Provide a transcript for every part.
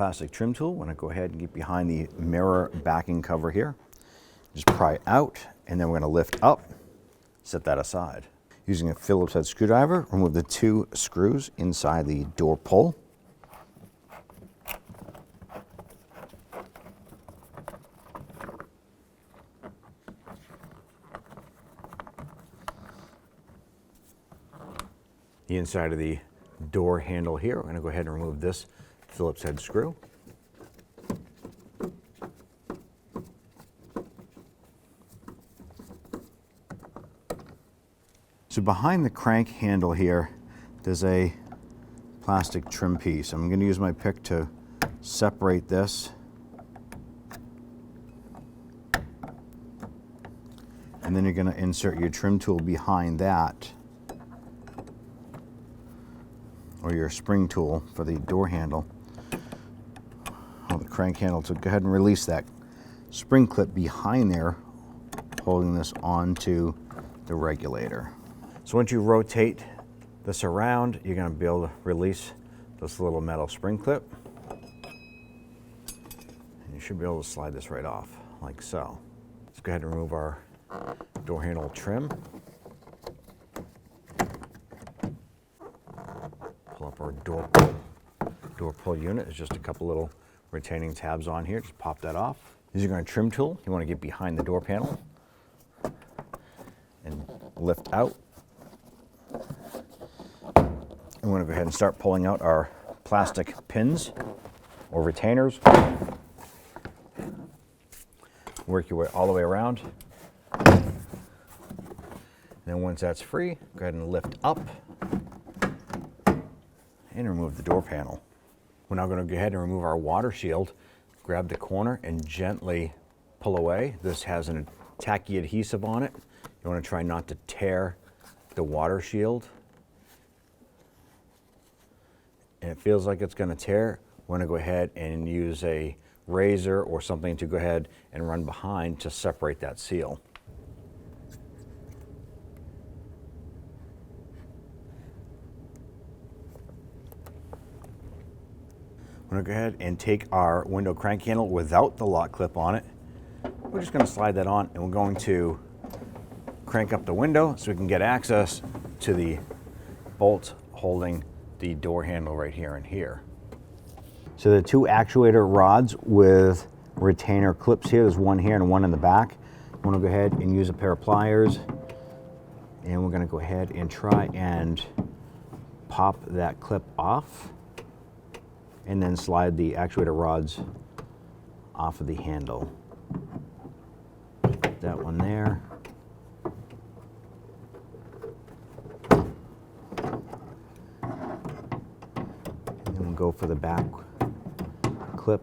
plastic trim tool. I'm going to go ahead and get behind the mirror backing cover here. Just pry it out, and then we're going to lift up, set that aside. Using a Phillips head screwdriver, remove the 2 screws inside the door pull. The inside of the door handle here, we're going to go ahead and remove this Phillips head screw. So behind the crank handle here, there's a plastic trim piece. I'm going to use my pick to separate this. And then you're going to insert your trim tool behind that, or your spring tool for the door handle, or the crank handle. So go ahead and release that spring clip behind there, holding this onto the regulator. So once you rotate this around, you're going to be able to release this little metal spring clip. And you should be able to slide this right off, like so. Let's go ahead and remove our door handle trim. Pull up our door pull unit. There's just a couple little retaining tabs on here. Just pop that off. Using our trim tool, you want to get behind the door panel and lift out. I'm going to go ahead and start pulling out our plastic pins or retainers. Work your way all the way around. And then once that's free, go ahead and lift up and remove the door panel. We're now going to go ahead and remove our water shield. Grab the corner and gently pull away. This has a tacky adhesive on it. You want to try not to tear the water shield. And it feels like it's going to tear. We're going to go ahead and use a razor or something to go ahead and run behind to separate that seal. We're going to go ahead and take our window crank handle without the lock clip on it. We're just going to slide that on, and we're going to crank up the window so we can get access to the bolt holding the door handle right here and here. So the 2 actuator rods with retainer clips here, there's one here and one in the back. I'm going to go ahead and use a pair of pliers, and we're going to go ahead and try and pop that clip off, and then slide the actuator rods off of the handle. That one there. Go for the back clip.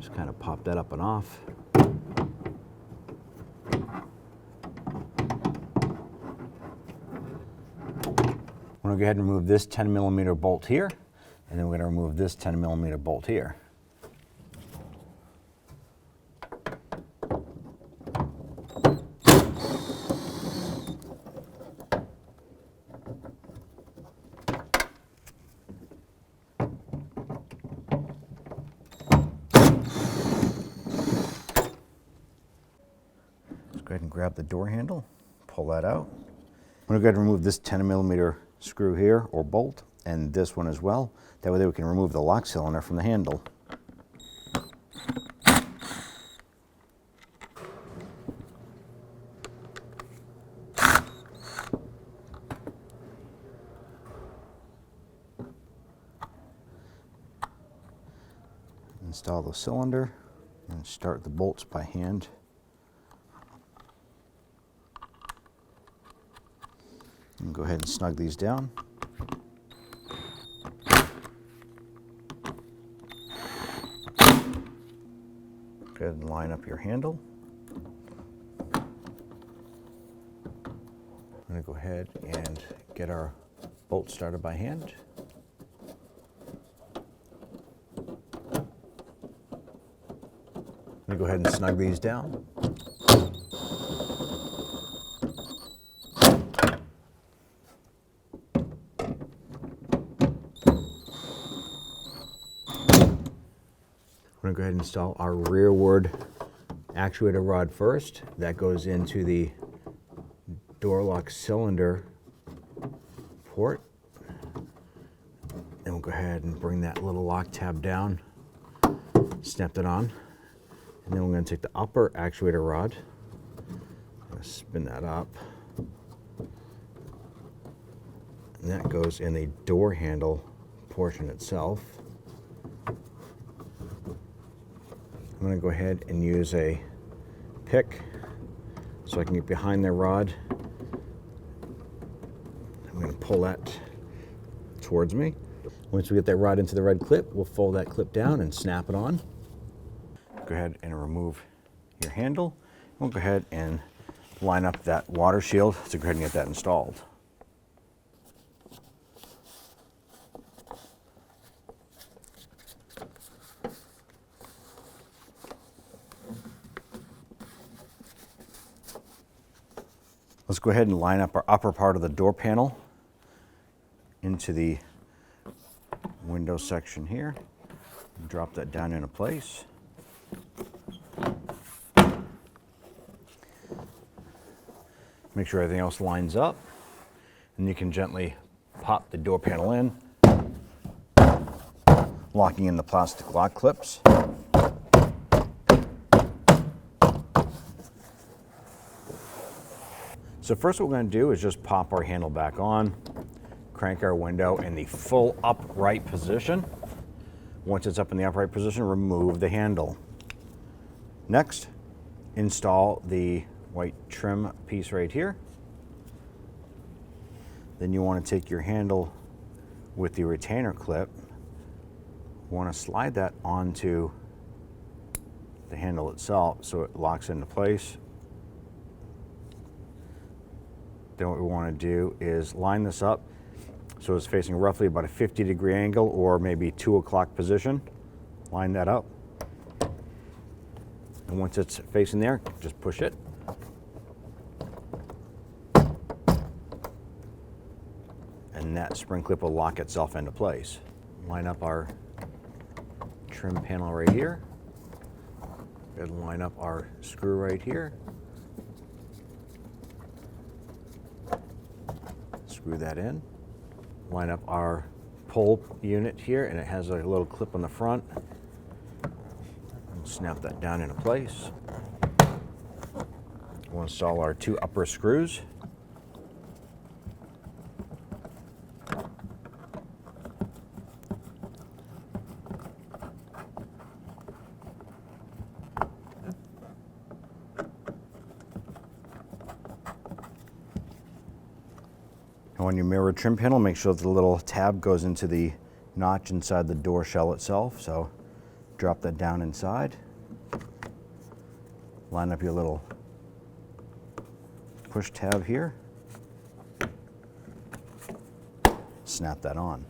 Just kind of pop that up and off. I'm going to go ahead and remove this 10mm bolt here, and then we're going to remove this 10mm bolt here. Go ahead and grab the door handle, pull that out. I'm going to go ahead and remove this 10mm screw here, or bolt, and this one as well. That way we can remove the lock cylinder from the handle. Install the cylinder and start the bolts by hand. And go ahead and snug these down. Go ahead and line up your handle. I'm going to go ahead and get our bolt started by hand. I'm going to go ahead and snug these down. go ahead and install our rearward actuator rod first. That goes into the door lock cylinder port. Then we'll go ahead and bring that little lock tab down, snap it on, and then we're going to take the upper actuator rod, I'm going to spin that up, and that goes in the door handle portion itself. I'm going to go ahead and use a pick so I can get behind the rod. I'm going to pull that towards me. Once we get that rod into the red clip, we'll fold that clip down and snap it on. Go ahead and remove your handle. We'll go ahead and line up that water shield to go ahead and get that installed. Let's go ahead and line up our upper part of the door panel into the window section here. Drop that down into place. Make sure everything else lines up, and you can gently pop the door panel in, locking in the plastic lock clips. So first what we're going to do is just pop our handle back on, crank our window in the full upright position. Once it's up in the upright position, remove the handle. Next, install the white trim piece right here. Then you want to take your handle with the retainer clip. You want to slide that onto the handle itself so it locks into place. Then what we want to do is line this up so it's facing roughly about a 50-degree angle or maybe 2 o'clock position. Line that up. And once it's facing there, just push it. And that spring clip will lock itself into place. Line up our trim panel right here. And line up our screw right here. Screw that in. Line up our pull unit here, and it has a little clip on the front. Snap that down into place. We'll install our 2 upper screws. And on your mirror trim panel, make sure that the little tab goes into the notch inside the door shell itself. So drop that down inside. Line up your little push tab here. Snap that on.